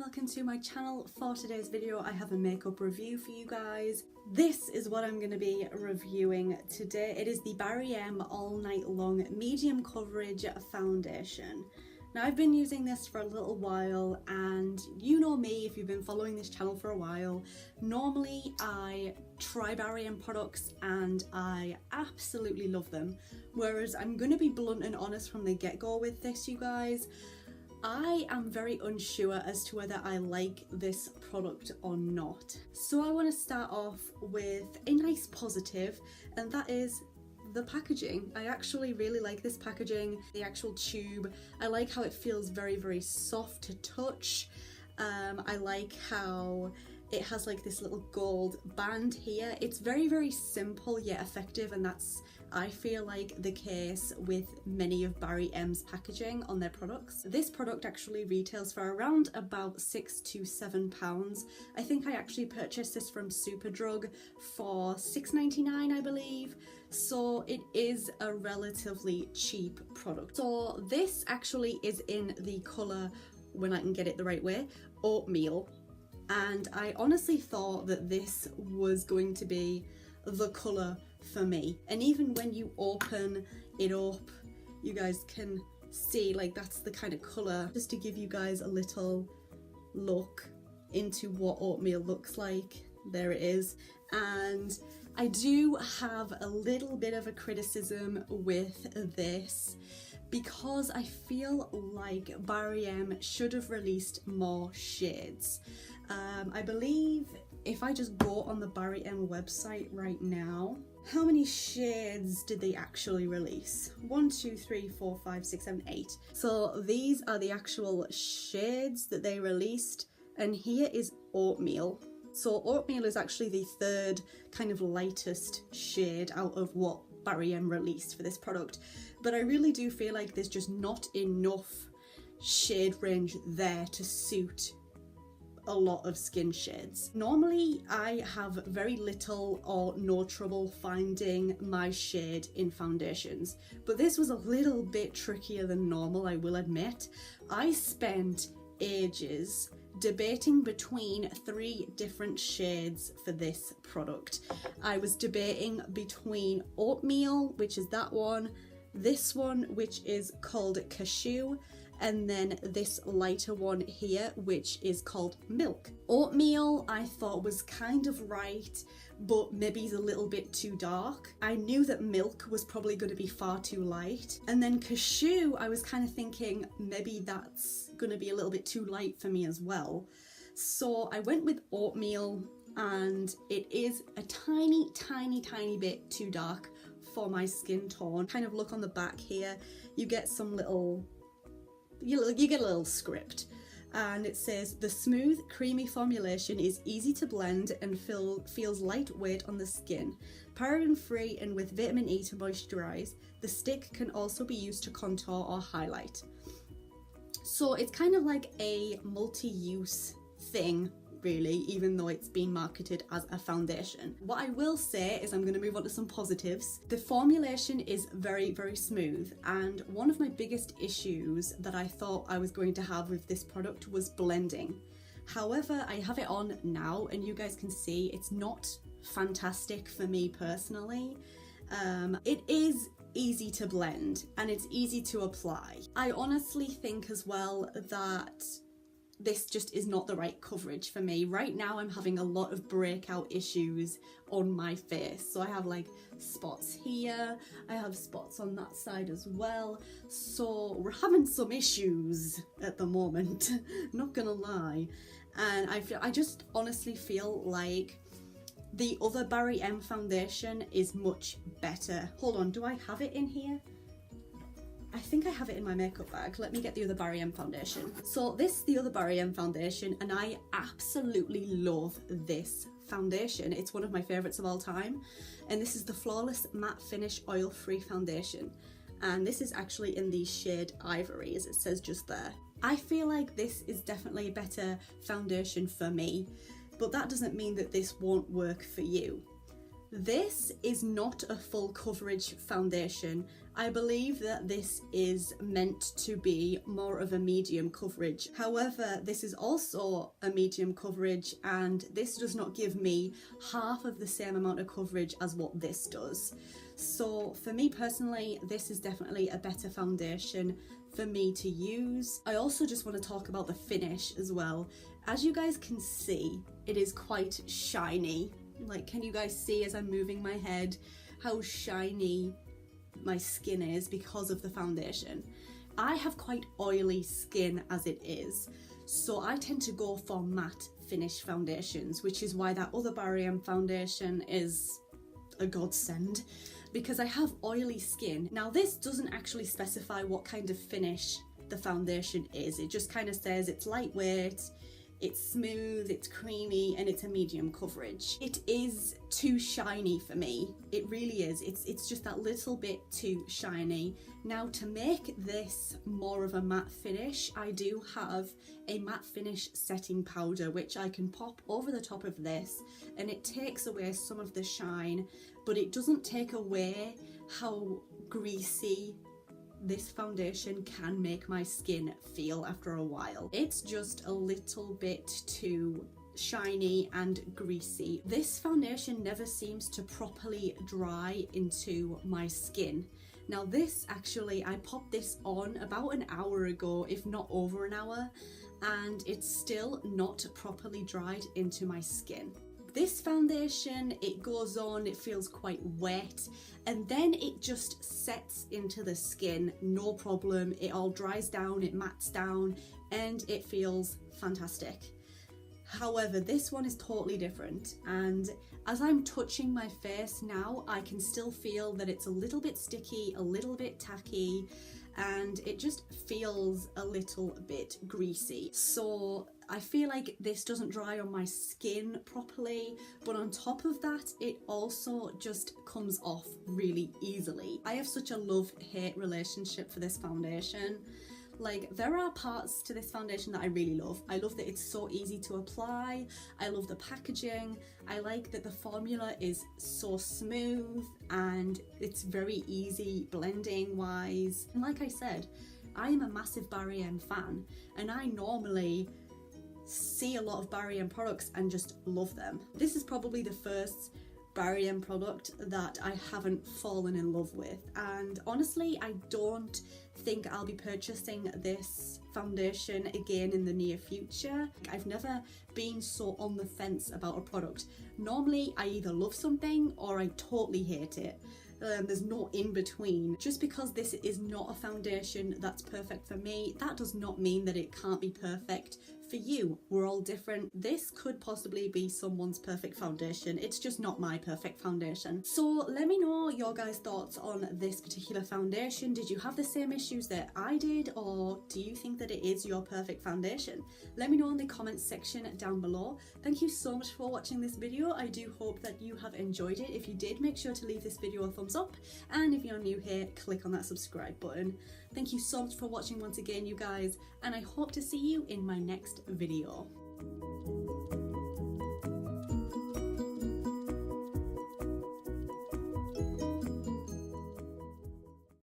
welcome to my channel. For today's video I have a makeup review for you guys. This is what I'm going to be reviewing today. It is the BARRYM All Night Long Medium Coverage Foundation. Now I've been using this for a little while, and you know me if you've been following this channel for a while. Normally I try BARRYM products and I absolutely love them, whereas I'm going to be blunt and honest from the get-go with this, you guys. I am very unsure as to whether I like this product or not. So I want to start off with a nice positive, and that is the packaging. I actually really like this packaging, the actual tube. I like how it feels very, very soft to touch. I like how it has like this little gold band here. It's very, very simple yet effective, and that's, I feel like, the case with many of BARRYM's packaging on their products. This product actually retails for around about £6 to £7. I think I actually purchased this from Superdrug for £6.99, I believe. So it is a relatively cheap product. So this actually is in the colour, when I can get it the right way, oatmeal. And I honestly thought that this was going to be the colour for me. And even when you open it up, you guys can see like that's the kind of colour. Just to give you guys a little look into what oatmeal looks like, there it is. And I do have a little bit of a criticism with this, because I feel like BARRYM should have released more shades. I believe if I just go on the BARRYM website right now, how many shades did they actually release? 1, 2, 3, 4, 5, 6, 7, 8. So these are the actual shades that they released, and here is oatmeal. So oatmeal is actually the third kind of lightest shade out of what BARRYM released for this product. But I really do feel like there's just not enough shade range there to suit a lot of skin shades. Normally I have very little or no trouble finding my shade in foundations, but this was a little bit trickier than normal, I will admit. I spent ages debating between 3 different shades for this product. I was debating between oatmeal, which is that one, this one which is called cashew, and then this lighter one here which is called milk. Oatmeal I thought was kind of right, but maybe it's a little bit too dark. I knew that milk was probably going to be far too light, and then cashew I was kind of thinking maybe that's going to be a little bit too light for me as well. So I went with oatmeal, and it is a tiny bit too dark for my skin tone. Kind of look on the back here, you get some little, you get a little script, and it says the smooth creamy formulation is easy to blend and feels lightweight on the skin. Paraben free and with vitamin E to moisturize. The stick can also be used to contour or highlight. So it's kind of like a multi-use thing really, even though it's been marketed as a foundation. What I will say is I'm going to move on to some positives. The formulation is very, very smooth, and one of my biggest issues that I thought I was going to have with this product was blending. However, I have it on now and you guys can see it's not fantastic for me personally. It is easy to blend and it's easy to apply. I honestly think as well that this just is not the right coverage for me. Right now I'm having a lot of breakout issues on my face. So I have like spots here, I have spots on that side as well. So we're having some issues at the moment, not gonna lie. And I just honestly feel like the other BARRYM foundation is much better. Hold on, do I have it in here? I think I have it in my makeup bag. Let me get the other BARRYM foundation. So this is the other BARRYM foundation, and I absolutely love this foundation. It's one of my favourites of all time. And this is the Flawless Matte Finish Oil-Free Foundation. And this is actually in the shade Ivory, as it says just there. I feel like this is definitely a better foundation for me, but that doesn't mean that this won't work for you. This is not a full coverage foundation. I believe that this is meant to be more of a medium coverage. However, this is also a medium coverage, and this does not give me half of the same amount of coverage as what this does. So for me personally, this is definitely a better foundation for me to use. I also just want to talk about the finish as well. As you guys can see, it is quite shiny. Like, can you guys see as I'm moving my head how shiny my skin is because of the foundation? I have quite oily skin as it is, so I tend to go for matte finish foundations, which is why that other BARRYM foundation is a godsend, because I have oily skin. Now this doesn't actually specify what kind of finish the foundation is. It just kind of says it's lightweight, it's smooth, it's creamy, and it's a medium coverage. It is too shiny for me. It really is. It's just that little bit too shiny. Now, to make this more of a matte finish, I do have a matte finish setting powder, which I can pop over the top of this, and it takes away some of the shine, but it doesn't take away how greasy this foundation can make my skin feel after a while. It's just a little bit too shiny and greasy. This foundation never seems to properly dry into my skin. Now this actually, I popped this on about an hour ago, if not over an hour, and it's still not properly dried into my skin. This foundation, it goes on, it feels quite wet, and then it just sets into the skin, no problem. It all dries down, it mats down, and it feels fantastic. However, this one is totally different, and as I'm touching my face now, I can still feel that it's a little bit sticky, a little bit tacky, and it just feels a little bit greasy. So I feel like this doesn't dry on my skin properly, but on top of that, it also just comes off really easily. I have such a love-hate relationship for this foundation. Like, there are parts to this foundation that I really love. I love that it's so easy to apply. I love the packaging. I like that the formula is so smooth and it's very easy blending wise. And like I said, I am a massive BARRYM fan, and I normally see a lot of BARRYM products and just love them. This is probably the first BARRYM product that I haven't fallen in love with, and honestly I don't think I'll be purchasing this foundation again in the near future. I've never been so on the fence about a product. Normally I either love something or I totally hate it. There's no in between. Just because this is not a foundation that's perfect for me, that does not mean that it can't be perfect for you. We're all different. This could possibly be someone's perfect foundation. It's just not my perfect foundation. So let me know your guys' thoughts on this particular foundation. Did you have the same issues that I did, or do you think that it is your perfect foundation? Let me know in the comments section down below. Thank you so much for watching this video. I do hope that you have enjoyed it. If you did, make sure to leave this video a thumbs up, and if you're new here, click on that subscribe button. Thank you so much for watching once again, you guys, and I hope to see you in my next video.